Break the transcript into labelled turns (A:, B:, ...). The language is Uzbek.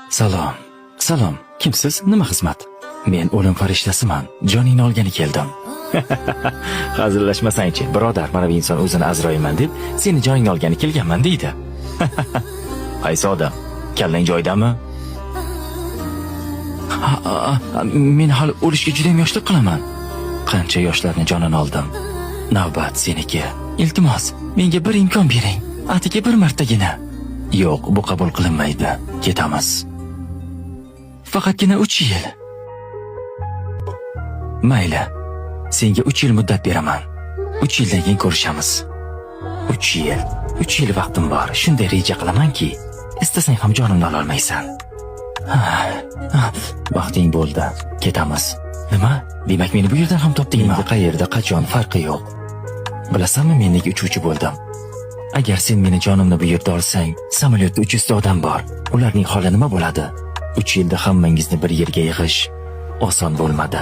A: Salom. Salom. Kimsiz? Nima xizmat? Men o'lim farishtasiman. Joningni olgani keldim. Hazillashmasangchi, birodar, mana bu inson o'zini Azroilman deb seni joningni olgani kelganman deydi. Qaysi odam? Kallang joyidami? Men hali o'lishga juda ham yoshlik qilaman. Qancha yoshlarning jonini oldim. Navbat seniki. Iltimos, menga bir imkon bering. Atigi bir martagina. Yo'q, bu qabul qilinmaydi. Ketamiz. Faqatgina 3 yil. Mayli. Senga 3 yil muddat beraman. 3 yildan keyin ko'rishamiz. 3 yil. 3 yil vaqtim bor. Shunday reja qilamanki, istasang ham jonimni ola olmaysan. Vaqting bo'ldi. Ketamiz. Nima? Demak meni bu yerdan ham topdingmi? Qayerda, qachon farqi yo'q. Bilasanmi, men nega uchuvchi bo'ldim? Agar sen meni jonimni bu yerda olsang, samolyotda 300 odam bor. Ularning holi nima bo'ladi? 3 yilda hammangizni bir yerga yig'ish oson bo'lmadi.